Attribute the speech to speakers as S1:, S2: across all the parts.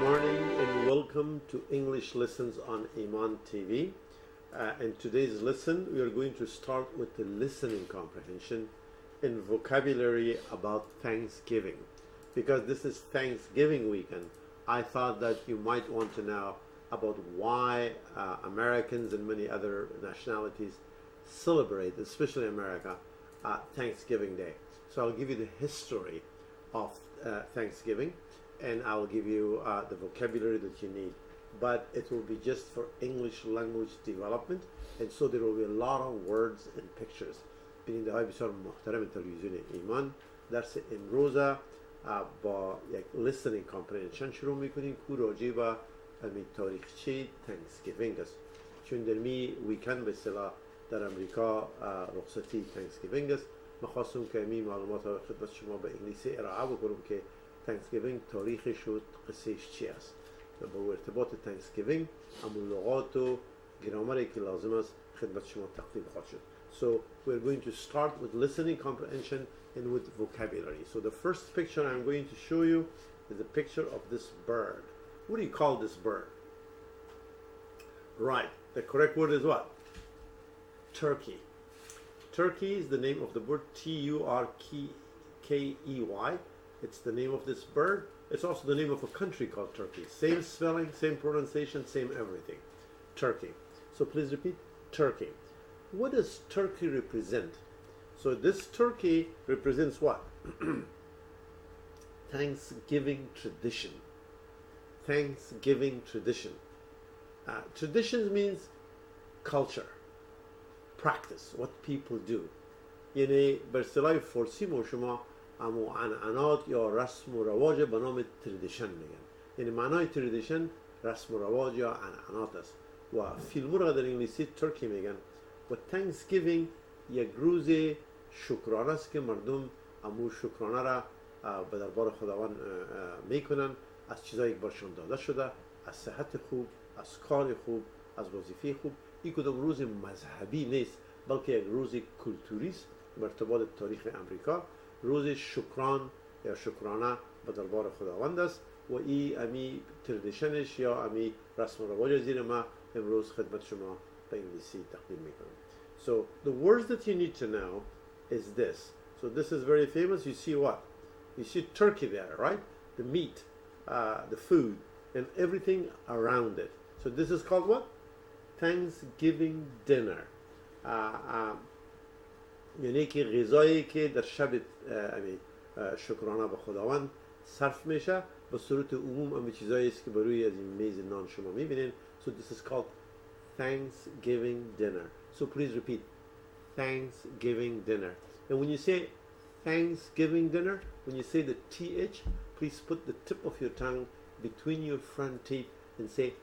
S1: morning and welcome to English Lessons on Iman TV. In today's lesson, we are going to start with the listening comprehension and vocabulary about Thanksgiving. Because this is Thanksgiving weekend, I thought that you might want to know about why Americans and many other nationalities celebrate, especially America, Thanksgiving Day. So I'll give you the history of Thanksgiving, and I'll give you the vocabulary that you need. But it will be just for English language development, and so there will be a lot of words and pictures. ببینید های بسیار محترم تلویزیون ایمان درس امروز با یک listening comprehension شروع میکنیم که راجع به تاریخچه Thanksgiving است. چون در ویکند به اصطلاح در امریکا رخصتی Thanksgiving است. من خواستم که این معلومات خدمت شما به انگلیسی ارائه بکنم که Thanksgiving تاریخش و قصهش چی است. با ارتباط Thanksgiving همون لغات و گرامری که لازم است خدمت شما تقدیم خواهد شد. So we're going to start with listening comprehension and with vocabulary. So the first picture I'm going to show you is a picture of this bird. What do you call this bird? Right, the correct word is what? Turkey. Turkey is the name of the bird, T-U-R-K-E-Y. It's the name of this bird. It's also the name of a country called Turkey. Same spelling, same pronunciation, same everything. Turkey. So please repeat, Turkey. What does Turkey represent? So this turkey represents what? Thanksgiving tradition. Thanksgiving tradition. Traditions means culture, practice, what people do. یعنی به اصطلاح فارسی ما شما امو عنعنات یا رسم و رواج به نام تردیشن میگن. یعنی معنای تردیشن رسم و رواج یا عنعنات است. و فیلمو را در انگلیسی ترکی میگن. و Thanksgiving یک روز شکرانه است که مردم امو شکرانه را به دربار خداوند میکنن از چیزایی که برشان داده شده، از صحت خوب، از کار خوب، از وظیفه خوب. این کدام روز مذهبی نیست بلکه یک روز کلتوری است به ارتباط تاریخ امریکا. روز شکران یا شکرانه به دربار خداوند است و این امی تردیشنش یا امی رسم و رواج زیر ما امروز خدمت شما به انگلیسی تقدیم میکنم. So the words that you need to know is this. So this is very famous. You see what? You see turkey there, right? The meat, the food, and everything around it. So this is called what? Thanksgiving dinner. یعنی که غذایی که در شب شکرانه به خداوند صرف میشه به صورت عموم امی چیزایی است که بروی از این میز نان شما میبینین. So this is called Thanksgiving dinner. So please repeat, Thanksgiving dinner. And when you say Thanksgiving dinner, when you say the TH, please put the tip of your tongue between your front teeth and say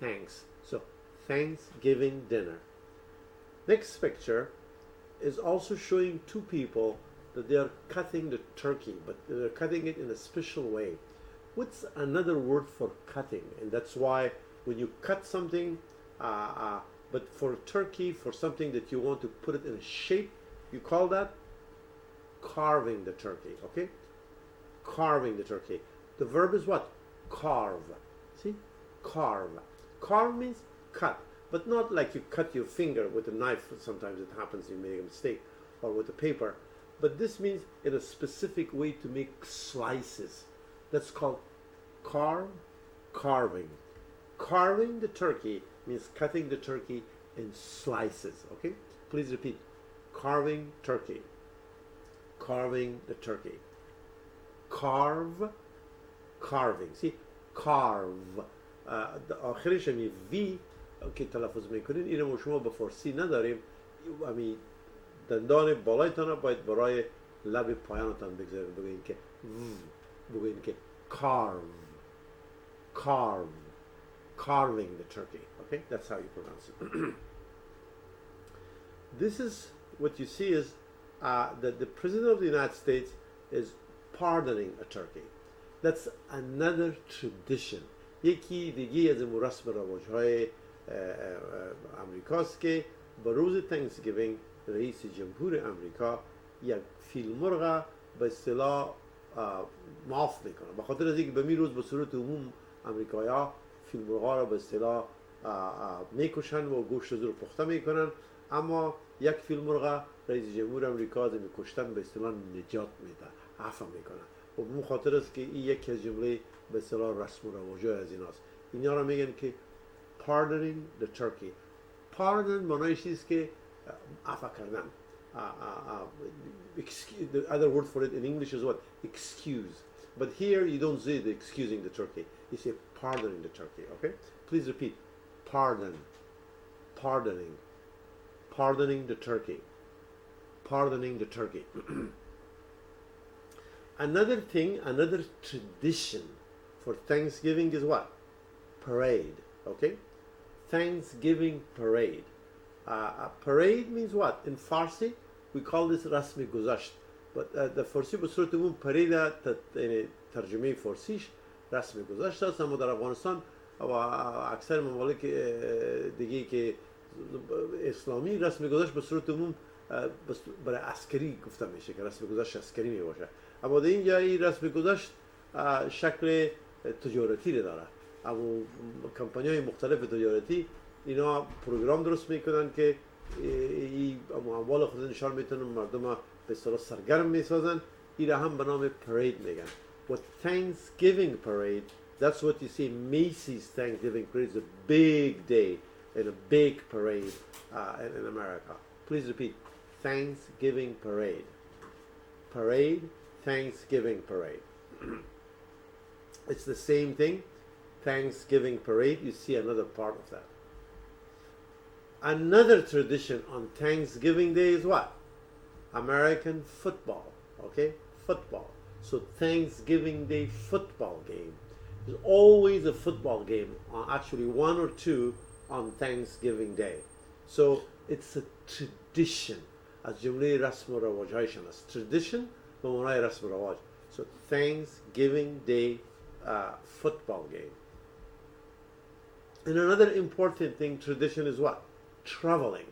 S1: thanks. So Thanksgiving dinner. Next picture is also showing two people that they are cutting the turkey, but they're cutting it in a special way. What's another word for cutting? And that's why when you cut something, but for turkey, for something that you want to put it in a shape, you call that carving the turkey, okay? Carving the turkey. The verb is what? Carve. See? Carve. Carve means cut, but not like you cut your finger with a knife. Sometimes it happens, you make a mistake, or with a paper. But this means in a specific way to make slices. That's called carving. Carving the turkey means cutting the turkey in slices, okay? Please repeat, carving turkey. Carving the turkey. Carve, carving. See, carve. آخرش همی وی که تلفظ میکنین اینو ما شما به فارسی نداریم. همی دندان بالایتان باید برای لب پایانتان بگذارین. بگوین که carve. Carving the turkey. Okay, that's how you pronounce it. This is what you see is that the President of the United States is pardoning a turkey. That's another tradition. یکی دیگه از رسم و رواج‌های امریکاست که به روز Thanksgiving رئیس جمهور امریکا یک فیلمرغ به اصطلاح معاف میکنه. به خاطر از اینکه به می روز به صورت عموم امریکایی‌ها فیلم‌ها رو به اصطلاح میکشن و گوشت رو پخته میکنن، اما یک فیلمرغ رئیس جمهور امریکا از میکشتن به اصطلاح نجات میده، عفو میکنه. و به خاطر است که این یکی از جمله به اصطلاح رسم و رواج‌های از ایناست. اینا رو میگن که pardoning the turkey. Pardon معنیش چیست که عفو کردن. The other word for it in English is what? Excuse. But here you don't say the excusing the turkey. You say pardoning the turkey. Okay? Please repeat. Pardon. Pardoning. Pardoning the turkey. Pardoning the turkey. Another thing, another tradition for Thanksgiving is what? Parade. Okay? Thanksgiving parade. A parade means what? In Farsi, we call this رسم گذشت. But the Farsi به صورت عموم parade ترجمه فارسیش رسم گذشت است، اما در افغانستان و اکثر ممالک دیگه که اسلامی رسم گذشت به صورت عموم برای عسکری گفته میشه که رسم گذشت عسکری می باشه، اما در اینجا این رسم گذشت شکل تجارتی داره. اما کمپانی‌های مختلف تجارتی اینا پروگرام درست میکنن که اموال خود نشان میتونن، مردم به اصطلاح سرگرم میسازن. این هم به نام parade میگن. What Thanksgiving parade, that's what you see. Macy's Thanksgiving parade is a big day and a big parade in America. Please repeat. Thanksgiving parade. Parade, Thanksgiving parade. It's the same thing. Thanksgiving parade, you see another part of that. Another tradition on Thanksgiving Day is what? American football. Okay? Football. So Thanksgiving Day football game. There's always a football game, actually one or two on Thanksgiving Day. So it's a tradition. از جمله رسم و رواج‌هایشان است. Tradition به معنای رسم و رواج. So Thanksgiving Day football game. And another important thing, tradition is what? Traveling.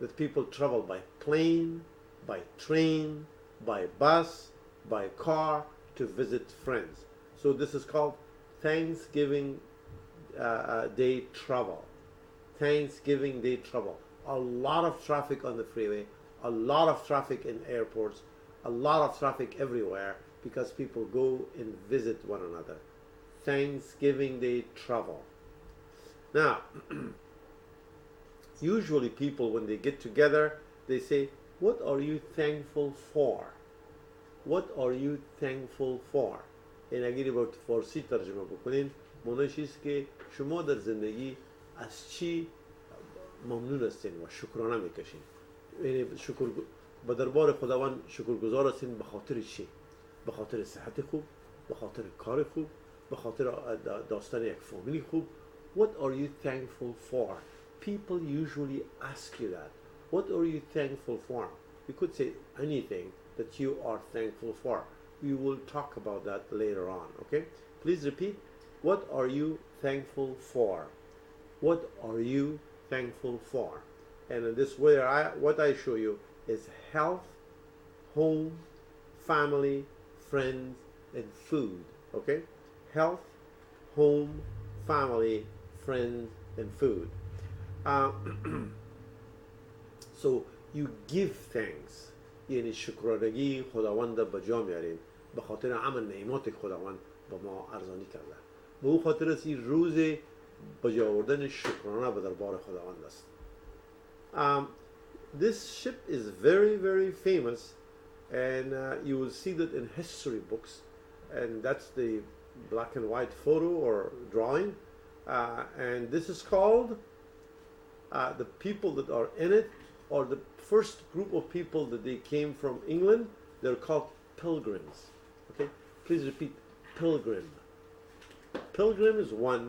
S1: That people travel by plane, by train, by bus, by car to visit friends. So this is called Thanksgiving Day travel. Thanksgiving Day travel. A lot of traffic on the freeway, a lot of traffic in airports, a lot of traffic everywhere because people go and visit one another. Thanksgiving Day travel. Now, usually people, when they get together, they say, what are you thankful for? What are you thankful for? این اگه با فارسی ترجمه بکنین معنیش است که شما در زندگی از چی ممنون هستین و شکرانه میکشین. یعنی شکر به دربار خداوند شکرگزار هستین به خاطر چی؟ به خاطر صحت خوب، به خاطر کار خوب، به خاطر داشتن یک فامیلی خوب. What are you thankful for? People usually ask you that. What are you thankful for? You could say anything that you are thankful for. We will talk about that later on, okay? Please repeat. What are you thankful for? What are you thankful for? And in this way, what I show you is health, home, family, friends, and food, okay? Health, home, family, friends, and food. So you give thanks. یعنی شکرانگی خداوند به جا میاریم به خاطر همه نعمات خداوند به ما ارزانی کرده. به اون خاطر است این روز به جا آوردن شکرانه به دربار خداوند است. This ship is very, very famous, and you will see that in history books, and that's the black and white photo or drawing, and this is called the people that are in it, or the first group of people that they came from England, they're called pilgrims. Okay, please repeat, pilgrim. Pilgrim is one,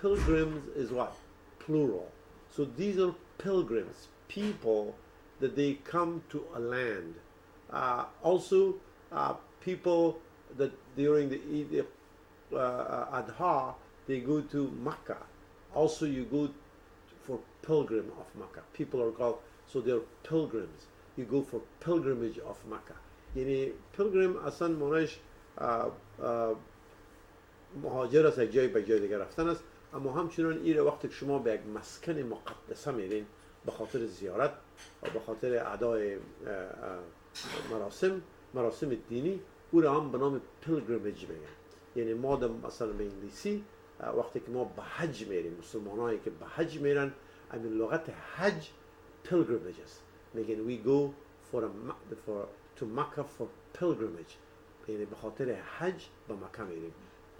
S1: pilgrims is what? Plural. So these are pilgrims, people that they come to a land. Also, people that during the Eid Adha, they go to Mecca. Also, you go for pilgrim of Mecca. People are called, so they're pilgrims. You go for pilgrimage of Mecca. Yani pilgrim asan monash مهاجر است، یک جای به جای دیگر رفتن است. اما همچنان این وقتی که شما به یک مسکن مقدسه میرین به خاطر زیارت و به خاطر ادای مراسم دینی، او را هم به نام pilgrimage میگن. یعنی ما مثلا به انگلیسی وقتی که ما به حج میریم، مسلمانایی که به حج میرن، همین لغت حج pilgrimage است. میگن we go to Mecca for pilgrimage. یعنی به خاطر حج به مکه میریم.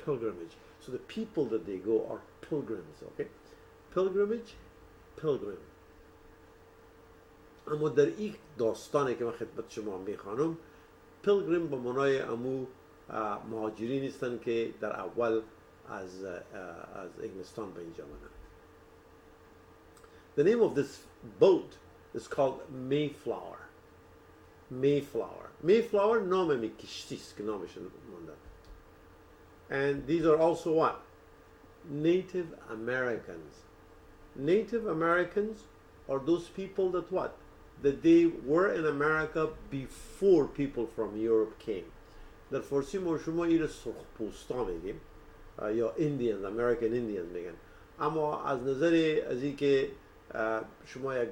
S1: Pilgrimage. So the people that they go are pilgrims, okay? Pilgrimage, pilgrim. اما در این داستانی که من خدمت شما میخوانم، pilgrim به معنای امو مهاجرین هستند که در اول از انگلستان به اینجا آمدند. The name of this boat is called Mayflower. Mayflower نام می کشتی است که نامش مانده. And these are also what? Native Americans. Native Americans are those people that what? That they were in America before people from Europe came. در فارسی ما شما این سرخپوستا میگیم یا Indians, American Indians میگن. اما از نظر از این که شما یک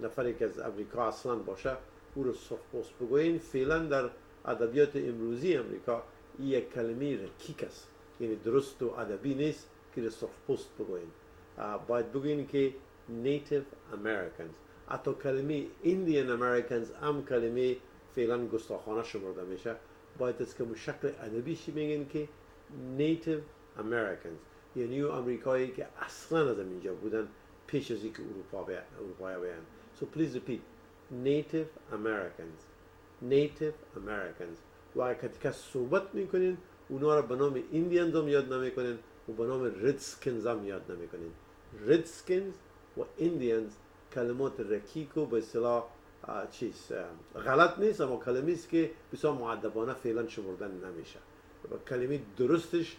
S1: نفری که از امریکا اصلا باشه او رو سرخپوست بگوین، فعلا در ادبیات امروزی امریکا این یک کلمه رکیک است، یعنی درست و ادبی نیست که سرخپوست بگوین. باید بگوین که Native Americans. حتی کلمه Indian Americans هم کلمه فعلا گستاخانه شمرده میشه. باید از که شکل ادبیش میگن که Native Americans، یعنی امریکایی که اصلا از اینجا بودن پیش از اینکه اروپایی بیان. So please repeat. Native Americans. Native Americans. و اگر که صحبت میکنین اونا رو به نام Indians هم یاد نمیکنین و به نام Redskins هم یاد نمیکنین. Redskins و Indians کلمات رکیک و به اصطلاح غلط نیست، اما کلمه است که بسیار مؤدبانه فعلا شمردن نمیشه. کلمه درستش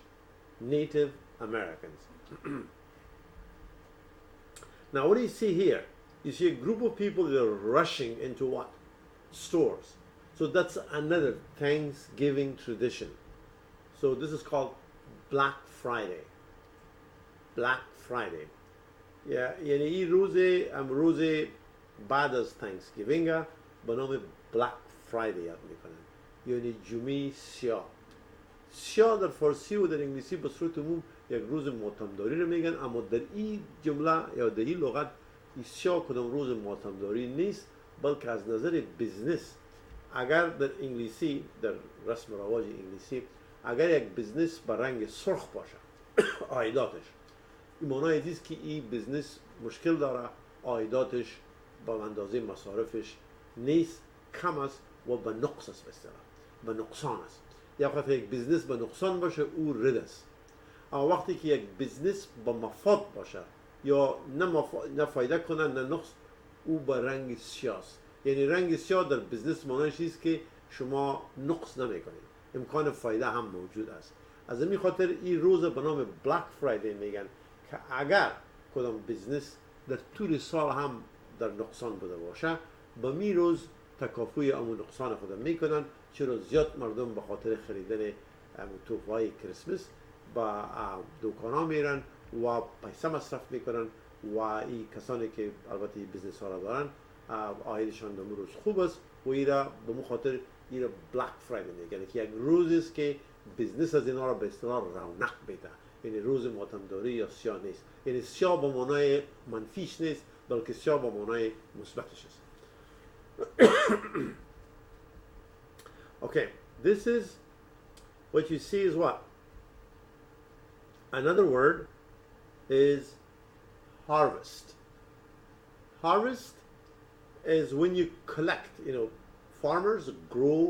S1: Native Americans. Now what do you see here? You see a group of people that are rushing into what? Stores. So that's another Thanksgiving tradition. So this is called Black Friday. Black Friday. یعنی این روز بعد از Thanksgiving به نام Black Friday یاد میکنن. یعنی جمعه سیاه. سیاه در فارسی و در انگلیسی به صورت عموم یک روز ماتمداری رو میگن، اما در این جمله یا در این لغت سیاه کدام روز ماتمداری نیست، بلکه از نظر بیزنس اگر در انگلیسی، در رسم و رواج انگلیسی، اگر یک بیزنس با رنگ سرخ باشه عایداتش، این معنای است که این بیزنس مشکل داره، عایداتش با اندازه مصارفش نیست، کم است و به نقص است، به اصطلاح به نقصان است. یا وقتی یک بیزنس به نقصان باشه او رد است. اما وقتی که یک بیزنس با مفاد باشه یا نه فایده کنه نه نقص، او با رنگ سیاه است. یعنی رنگ سیاه در بیزنس معنیش است که شما نقص نمیکنید، امکان فایده هم موجود است. از این خاطر این روز به نام بلک فرایدی میگن که اگر کدام بیزنس در طول سال هم در نقصان بوده باشه، با می روز تکافوی امون نقصان خود میکنن، چرا زیاد مردم به خاطر خریدن تحفه‌های کریسمس با دکانا میرن و پیسه مصرف میکنن و این کسانی که البته بیزنس ها را دارن عایدشان در روز خوب است و ایرا به مخاطر ایرا بلک فرایدی میگن که یک روزی است که بیزنس از اینا را به اصطلاح رونق بده. یعنی روز ماتمداری یا سیاه نیست، یعنی سیاه با معنای منفیش نیست بلکه سیاه با معنای مثبتش است. Okay, this is what you see is what? Another word is harvest. Harvest is when you collect, farmers grow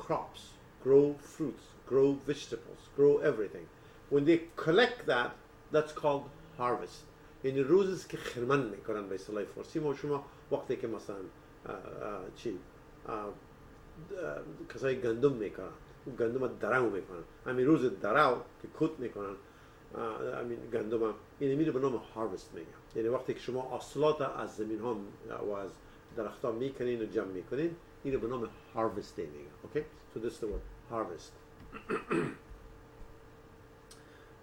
S1: crops, grow fruits, grow vegetables, grow everything. When they collect that, that's called harvest. یعنی روزی است که خرمن میکنن به اصطلاح فارسی ما شما وقتی که مثلا کسای گندم میکنن، اون گندم درو میکنن، همین روز درو که کت میکنن همین گندم یعنی میره به نام هاروست میگن. یعنی وقتی که شما حاصلات از زمین ها و از درخت ها میکنین و جمع میکنین، اینو به نام هاروست میگن. Okay, so this is the word harvest.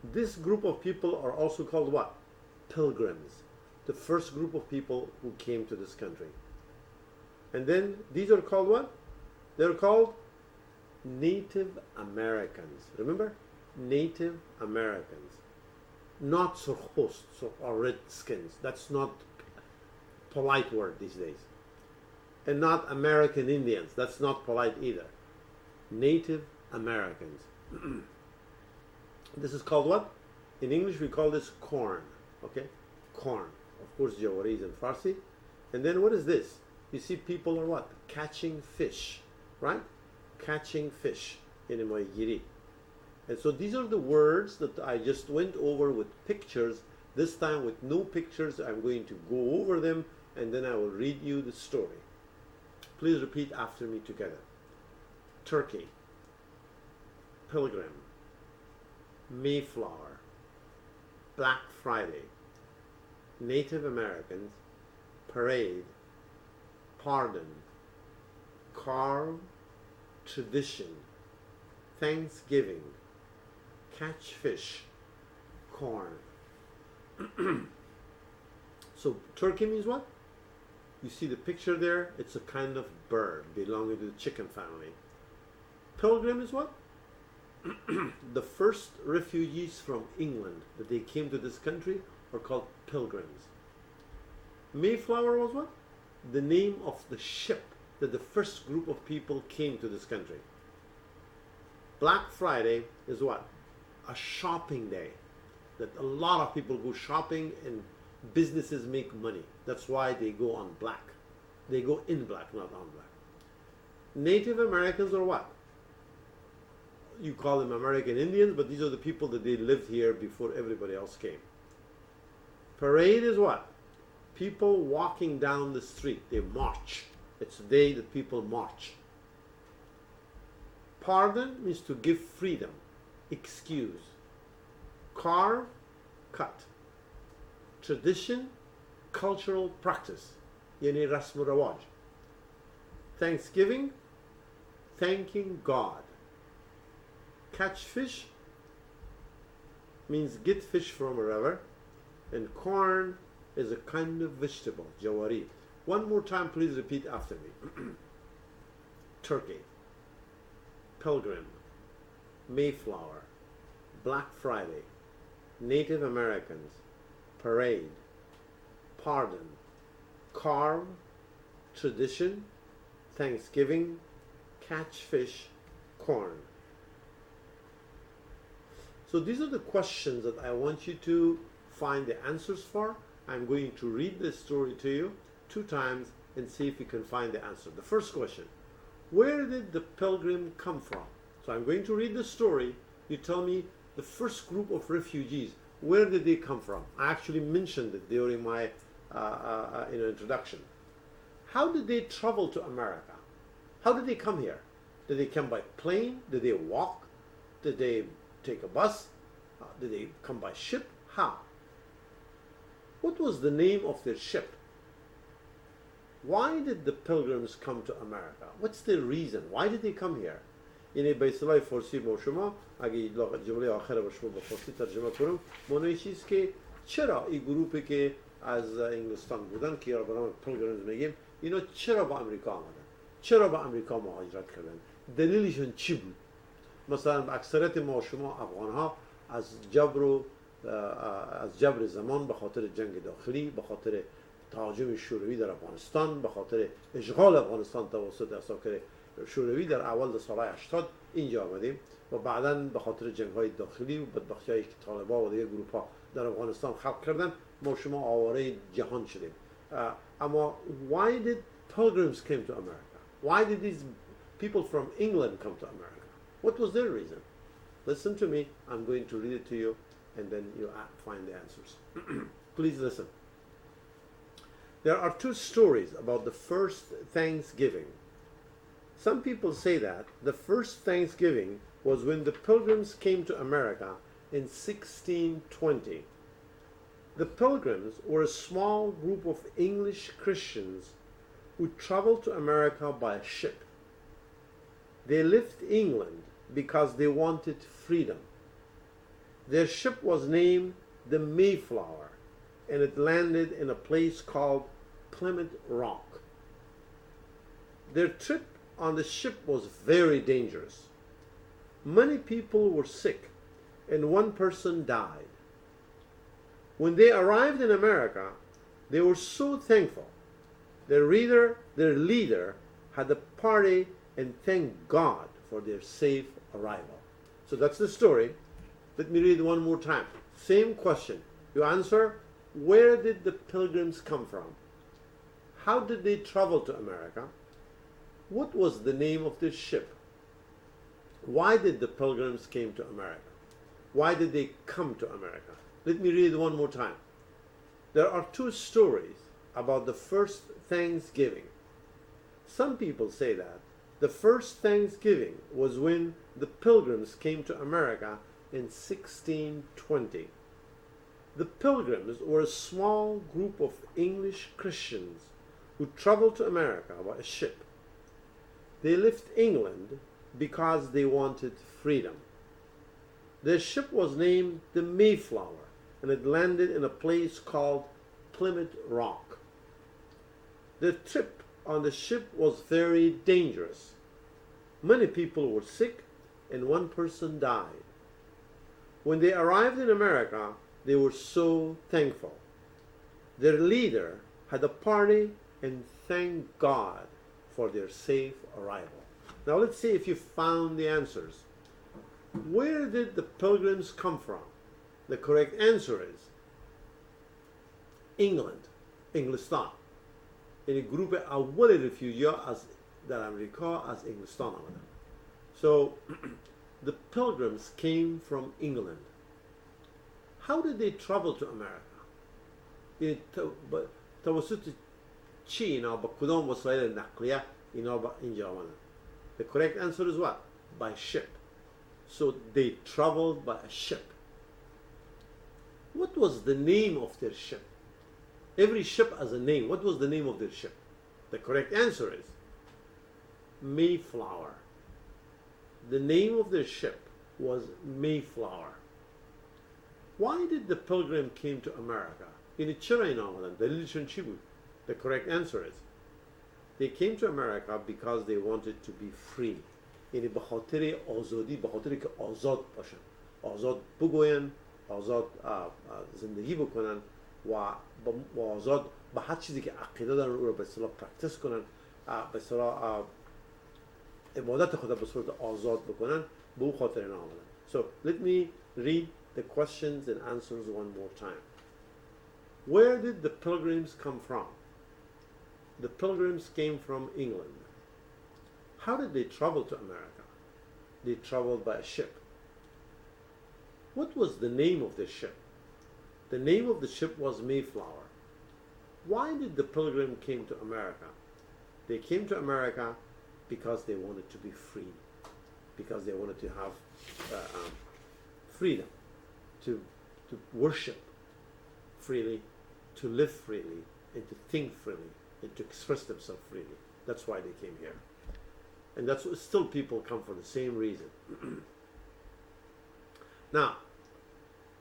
S1: This group of people are also called what? Pilgrims. The first group of people who came to this country. And then these are called what? They're called Native Americans. Remember? Native Americans. Not Surkhos or Redskins. That's not a polite word these days. And not American Indians. That's not polite either. Native Americans. This is called what? In English we call this corn. Okay? Corn. Of course, Jawari is in Farsi. And then what is this? You see people are what? Catching fish. Right? Catching fish in Moigiri. And so these are the words that I just went over with pictures. This time with no pictures, I'm going to go over them and then I will read you the story. Please repeat after me together. Turkey, Pilgrim, Mayflower, Black Friday, Native Americans, Parade, Pardon, Carve, Tradition, Thanksgiving, Catch fish, corn. So Turkey means what? You see the picture there? It's a kind of bird belonging to the chicken family. Pilgrim is what? The first refugees from England that they came to this country are called pilgrims. Mayflower was what? The name of the ship that the first group of people came to this country. Black Friday is what? A shopping day that a lot of people go shopping and businesses make money. That's why they go on black. They go in black, not on black. Native Americans are what? You call them American Indians, but these are the people that they lived here before everybody else came. Parade is what? People walking down the street. They march. It's the day that people march. Pardon means to give freedom. Excuse. Carve, cut. Tradition, cultural practice. Yani rasm rawaj. Thanksgiving, thanking God. Catch fish means get fish from a river. And corn is a kind of vegetable, jawari. One more time, please repeat after me. Turkey, Pilgrim, Mayflower, Black Friday, Native Americans, Parade, Pardon, Carve, Tradition, Thanksgiving, Catch fish, corn. So these are the questions that I want you to find the answers for. I'm going to read this story to you 2 times and see if you can find the answer. The first question, where did the pilgrim come from? So I'm going to read the story. You tell me the first group of refugees, where did they come from? I actually mentioned it during my introduction. How did they travel to America? How did they come here? Did they come by plane? Did they walk? Did they take a bus? Did they come by ship? How? What was the name of their ship? Why did the pilgrims come to America? What's the reason? Why did they come here? یعنی به اصطلاح فارسی با شما اگه جمله آخر با شما با فارسی ترجمه کنم معنی چیست که چرا این گروپی که از انگلستان بودن که یا به نام پیلگریمز میگیم اینا چرا با امریکا آمدن؟ چرا با امریکا مهاجرت کردن؟ دلیلشون چی بود؟ مثلا اکثریت ما شما افغان ها از جبر زمان به خاطر جنگ داخلی، به خاطر تهاجم شوروی در افغانستان، به خاطر اشغال افغانستان توسط اساکر شوروی در اول سالهای 80 اینجا آمدیم و بعداً به خاطر جنگ‌های داخلی و بدبختی‌هایی که طالبان و دیگر گروه‌ها در افغانستان خلق کردن ما شما آواره جهان شدیم. اما why did pilgrims came to America? Why did these people from England come to America? What was their reason? Listen to me. I'm going to read it to you and then you find the answers. Please listen. There are 2 stories about the first Thanksgiving. Some people say that the first Thanksgiving was when the pilgrims came to America in 1620. The pilgrims were a small group of English Christians who traveled to America by ship. They left England because they wanted freedom. Their ship was named the Mayflower, and it landed in a place called Plymouth Rock. Their trip on the ship was very dangerous. Many people were sick, and one person died. When they arrived in America, they were so thankful. Their leader had a party and thanked God for their safe arrival. So that's the story. Let me read one more time. Same question. You answer, where did the pilgrims come from? How did they travel to America? What was the name of this ship? Why did the pilgrims came to America? Why did they come to America? Let me read one more time. There are two stories about the first Thanksgiving. Some people say that the first Thanksgiving was when the pilgrims came to America in 1620. The pilgrims were a small group of English Christians who traveled to America by a ship. They left England because they wanted freedom. Their ship was named the Mayflower, and it landed in a place called Plymouth Rock. The trip on the ship was very dangerous. Many people were sick, and one person died. When they arrived in America, they were so thankful. Their leader had a party and thanked God for their safe arrival. Now let's see if you found the answers. Where did the pilgrims come from? The correct answer is England, Inglistan. این گروه اول رفیوجی از در امریکا از انگلستان آمدن. So the pilgrims came from England. How did they travel to America? توسط چی اینا با کدام وسایل نقلیه اینا با اینجا آمدن؟ The correct answer is what? By ship. So they traveled by a ship. What was the name of their ship? Every ship has a name. What was the name of their ship? The correct answer is Mayflower. The name of their ship was Mayflower. Why did the pilgrim came to America? In چرا اینا آمدن؟ دلیلشون چی بود? The correct answer is they came to America because they wanted to be free. یعنی به خاطر آزادی، به خاطر که آزاد باشن، آزاد بگوین، آزاد زندگی بکنن و آزاد به هر چیزی که عقیده دارن او رو به اصطلاح پرکتیس کنن، به اصطلاح عبادت خدا به صورت آزاد بکنن، به او خاطر اینا آمدن. So let me read the questions and answers one more time. Where did the pilgrims come from? The pilgrims came from England. How did they travel to America? They traveled by a ship. What was the name of the ship? The name of the ship was Mayflower. Why did the pilgrim came to America? They came to America because they wanted to be free, because they wanted to have freedom, to worship freely, to live freely, and to think freely, and to express themselves freely. That's why they came here. And that's what still people come for the same reason. Now,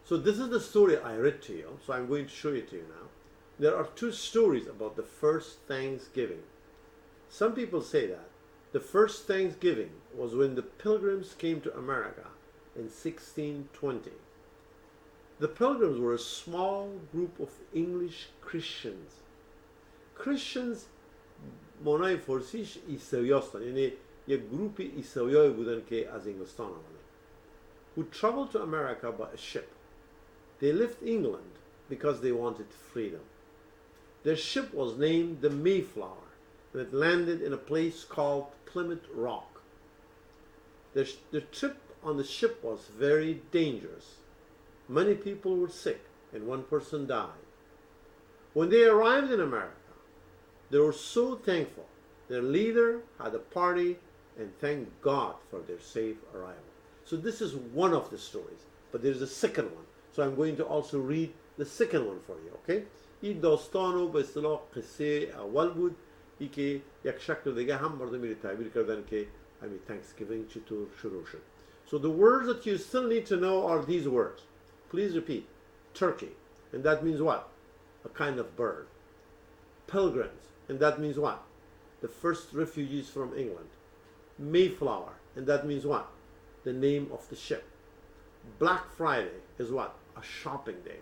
S1: so this is the story I read to you, so I'm going to show it to you now. There are two stories about the first Thanksgiving. Some people say that the first Thanksgiving was when the pilgrims came to America in 1620. The pilgrims were a small group of English Christians. Christians معنای فارسیش عیسوی هستن، یعنی یک گروپ عیسویایی بودن که از انگلستان آمدن. Who traveled to America by a ship. They left England because they wanted freedom. Their ship was named the Mayflower, and it landed in a place called Plymouth Rock. The trip on the ship was very dangerous. Many people were sick, and one person died. When they arrived in America, they were so thankful. Their leader had a party and thanked God for their safe arrival. So this is one of the stories, but there's a second one. So I'm going to also read the second one for you, okay? این داستانو به اصطلاح قصه اول بود، ای که یک شکل دیگه هم مردم میره تعبیر کردن که همین Thanksgiving چطور شروع شد. So the words that you still need to know are these words. Please repeat. Turkey. And that means what? A kind of bird. Pilgrims. And that means what? The first refugees from England. Mayflower. And that means what? The name of the ship. Black Friday is what? A shopping day.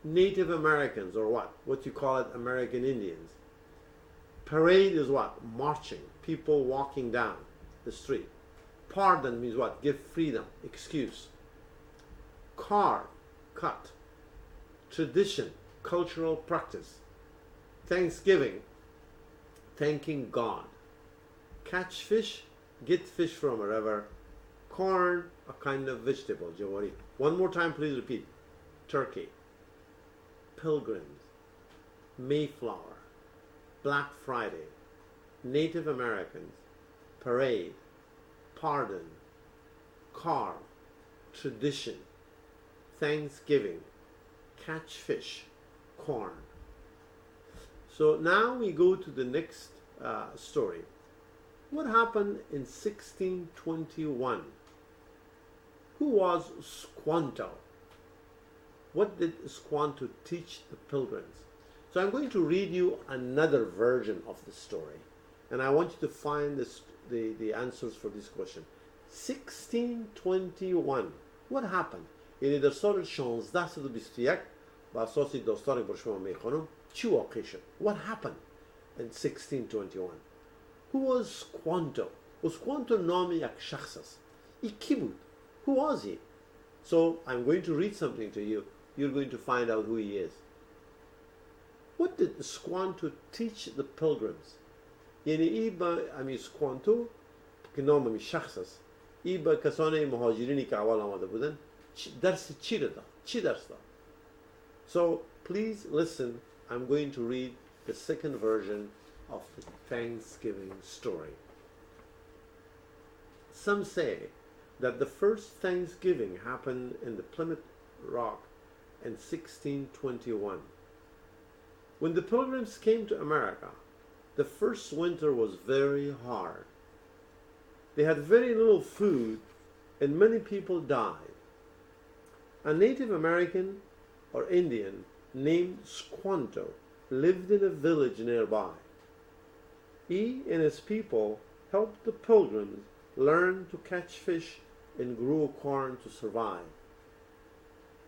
S1: Native Americans, or what? What you call it, American Indians. Parade is what? Marching. People walking down the street. Pardon means what? Give freedom, excuse. Carve, cut. Tradition, cultural practice. Thanksgiving, thanking God. Catch fish, get fish from a river. Corn, a kind of vegetable, jawari. One more time, please repeat. Turkey. Pilgrims. Mayflower. Black Friday. Native Americans. Parade. Pardon. Carve. Tradition. Thanksgiving. Catch fish. Corn. So now we go to the next story. What happened in 1621? Who was Squanto? What did Squanto teach the pilgrims? So I'm going to read you another version of the story, and I want you to find the answers for this question. 1621. What happened? یعنی در سال 1621 با اساس داستانی بر شما میخونم چی واقع شد؟ What happened in 1621? Who was Squanto? Squanto نام یک شخص است. ای کی بود? Who was he? So I'm going to read something to you. You're going to find out who he is. What did Squanto teach the pilgrims? یعنی ای با امی سکوانتو که نام امی شخص است ای با کسان مهاجرینی که اول آمده بودن درس چی رو داد؟ چی درس داد؟ So please listen. I'm going to read the second version of the Thanksgiving story. Some say that the first Thanksgiving happened in the Plymouth Rock in 1621. When the pilgrims came to America, the first winter was very hard. They had very little food and many people died. A Native American or Indian named Squanto lived in a village nearby. He and his people helped the pilgrims learn to catch fish and grow corn to survive.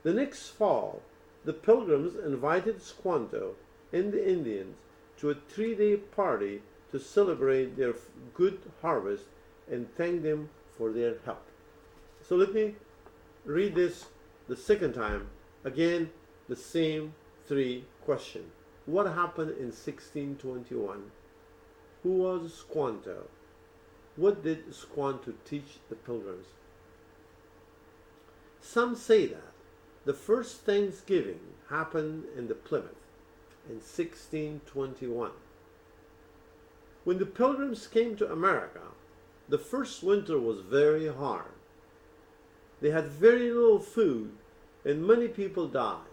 S1: The next fall, the pilgrims invited Squanto and the Indians to a 3-day party to celebrate their good harvest and thank them for their help. So let me read this the second time. Again, the same 3 questions. What happened in 1621? Who was Squanto? What did Squanto teach the pilgrims? Some say that the first Thanksgiving happened in the Plymouth in 1621. When the pilgrims came to America, the first winter was very hard. They had very little food and many people died.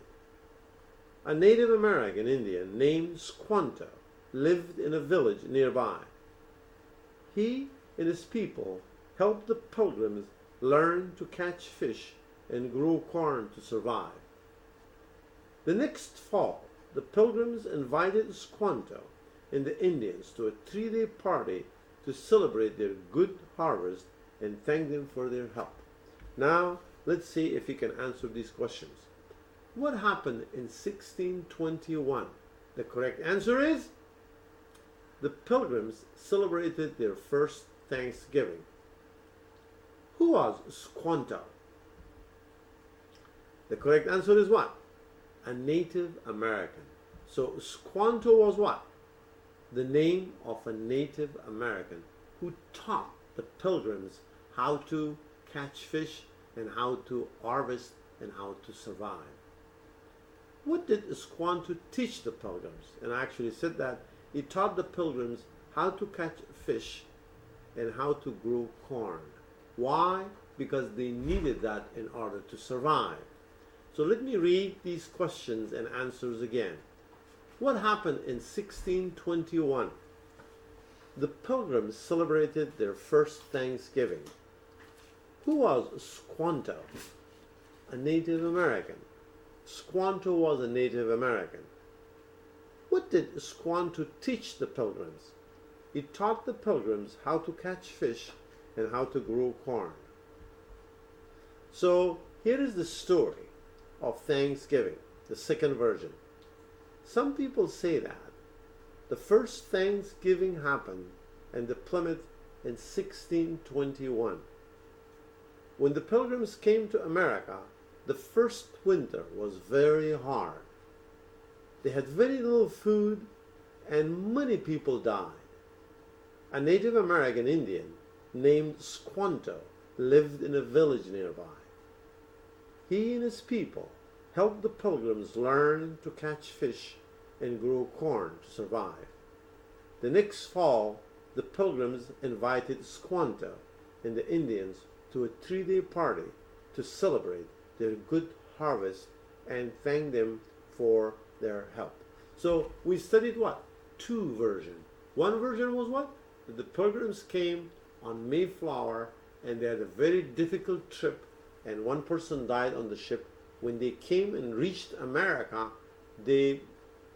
S1: A Native American Indian named Squanto lived in a village nearby. He and his people helped the pilgrims learn to catch fish and grow corn to survive. The next fall, the pilgrims invited Squanto and the Indians to a 3-day party to celebrate their good harvest and thank them for their help. Now, let's see if you can answer these questions. What happened in 1621? The correct answer is the pilgrims celebrated their first Thanksgiving. Who was Squanto? The correct answer is what? A Native American. So Squanto was what? The name of a Native American who taught the pilgrims how to catch fish and how to harvest and how to survive. What did Squanto teach the pilgrims? And I actually said that he taught the pilgrims how to catch fish and how to grow corn. Why? Because they needed that in order to survive. So let me read these questions and answers again. What happened in 1621? The pilgrims celebrated their first Thanksgiving. Who was Squanto? a Native American. Squanto was a Native American. What did Squanto teach the pilgrims? He taught the pilgrims how to catch fish and how to grow corn. So here is the story of Thanksgiving, the second version. Some people say that the first Thanksgiving happened in the Plymouth in 1621. When the pilgrims came to America, the first winter was very hard. They had very little food and many people died. A Native American Indian named Squanto lived in a village nearby. He and his people helped the pilgrims learn to catch fish and grow corn to survive. The next fall, the pilgrims invited Squanto and the Indians to a 3-day party to celebrate their good harvest and thank them for their help. So we studied what? 2 versions. One version was what? The pilgrims came on Mayflower and they had a very difficult trip and one person died on the ship. When they came and reached America, they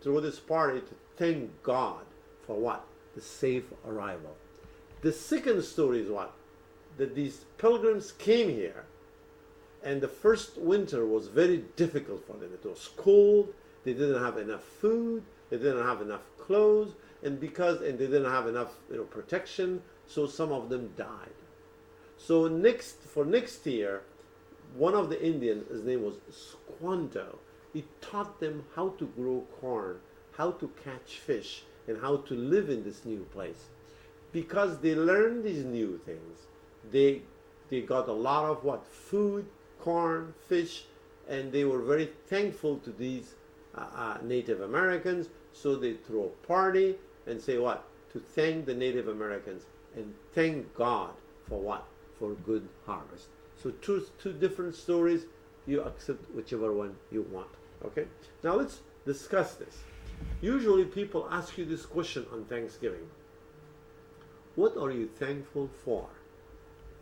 S1: threw this party to thank God for what? The safe arrival. The second story is what? That these pilgrims came here and the first winter was very difficult for them. It was cold, they didn't have enough food, they didn't have enough clothes, and they didn't have enough protection, so some of them died. So for next year, one of the Indians, his name was Squanto, he taught them how to grow corn, how to catch fish, and how to live in this new place. Because they learned these new things, they got a lot of what? Food, corn, fish, and they were very thankful to these Native Americans, so they throw a party and say what? To thank the Native Americans and thank God for what? For good harvest. So two different stories, you accept whichever one you want. Okay? Now let's discuss this. Usually people ask you this question on Thanksgiving. What are you thankful for؟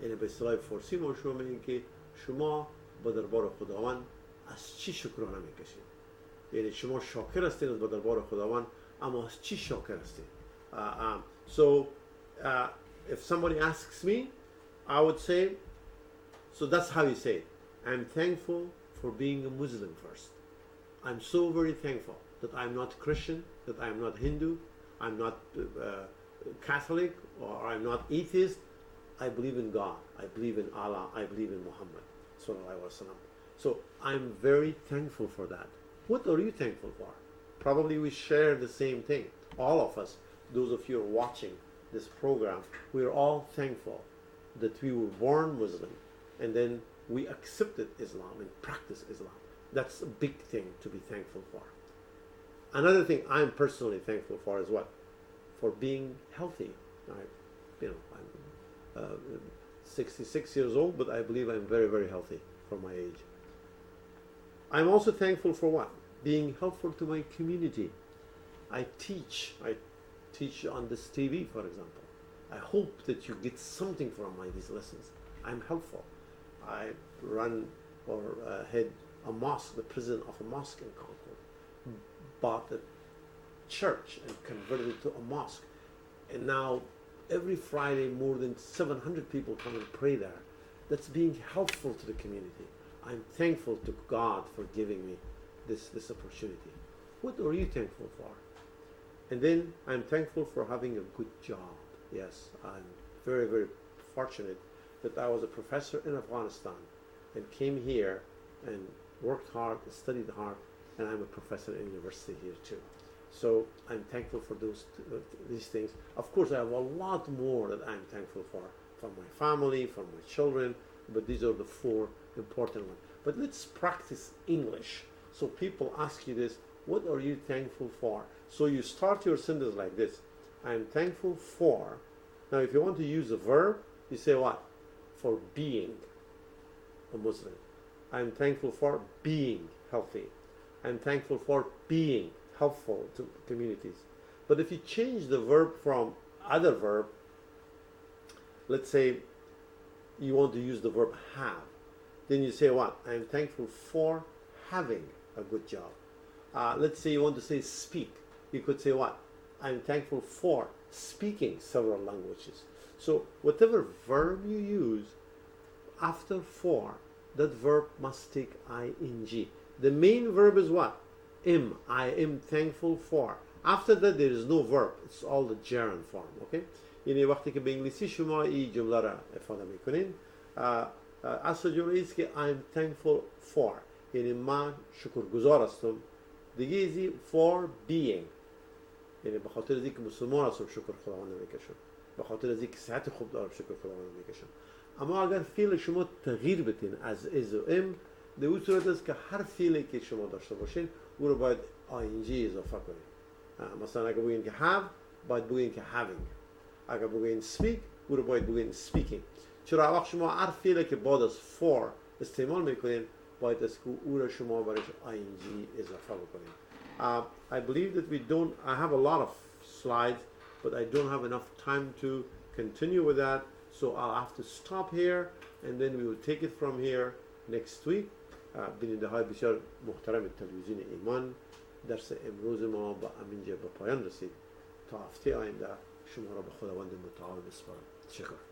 S1: یعنی به اصطلاح فارسی ما شما میگیم که شما با دربار خداوند از چی شکرانه میکشید؟ یعنی شما شاکر هستید با دربار خداوند اما از چی شاکر هستید؟ So if somebody asks me, I would say, so that's how you say it. I'm thankful for being a Muslim first. I'm so very thankful that I'm not Christian, that I'm not Hindu, I'm not Catholic, or I'm not atheist. I believe in God, I believe in Allah, I believe in Muhammad sallallahu alaihi wasallam. So I'm very thankful for that. What are you thankful for? Probably we share the same thing. All of us, those of you who are watching this program, we're all thankful that we were born Muslim and then we accepted Islam and practiced Islam. That's a big thing to be thankful for. Another thing I'm personally thankful for is what? For being healthy. I'm 66 years old, but I believe I'm very, very healthy for my age. I'm also thankful for what? Being helpful to my community. I teach on this TV, for example. I hope that you get something from these lessons. I'm helpful. I run or head a mosque, the president of a mosque in Concord. Bought a church and converted it to a mosque. And now every Friday more than 700 people come and pray there. That's being helpful to the community. I'm thankful to God for giving me this opportunity. What are you thankful for? And then I'm thankful for having a good job. Yes, I'm very, very fortunate that I was a professor in Afghanistan and came here and worked hard, studied hard, and I'm a professor in university here too. So I'm thankful for these things. Of course, I have a lot more that I'm thankful for my family, for my children, but these are the 4 important ones. But let's practice English. So people ask you this, what are you thankful for? So you start your sentence like this. I'm thankful for. Now, if you want to use a verb, you say what? For being a Muslim. I'm thankful for being healthy. I'm thankful for being helpful to communities. But if you change the verb from other verb, let's say you want to use the verb have. then you say what? I'm thankful for having a good job. Let's say you want to say speak. You could say what? I'm thankful for speaking several languages. So whatever verb you use, after for, that verb must take ing. The main verb is what? Am. I am thankful for. After that there is no verb. It's all the gerund form. Okay? یعنی وقتی که به انگلیسی شما این جمله را افاده میکنین اصل جمله ایست که I'm thankful for، یعنی من شکرگزار هستم. دیگه ایزی for being، یعنی به خاطر از اینکه مسلمان هستم شکر خداوند میکشم، به خاطر از اینکه صحت خوب دارم شکر خداوند میکشم. اما اگر فعل شما تغییر بدین از از و ام، در اون صورت است که هر فعلی که شما داشته باشین او رو باید ing اضافه کنید. مثلا اگر بگین که have باید بگین که having، اگر بگین speak او رو باید بگین speaking. چرا وقت شما هر فعلی که بعد از for استعمال میکنین باید از که او را شما برایش ing اضافه بکنین. I believe that I have a lot of slides, but I don't have enough time to continue with that, so I'll have to stop here and then we will take it from here next week. بیننده های بسیار محترم تلویزیون ایمان، درس امروز ما با همینجا به پایان رسید. تا هفته آینده شما را به خداوند متعال میسپارم. شکر.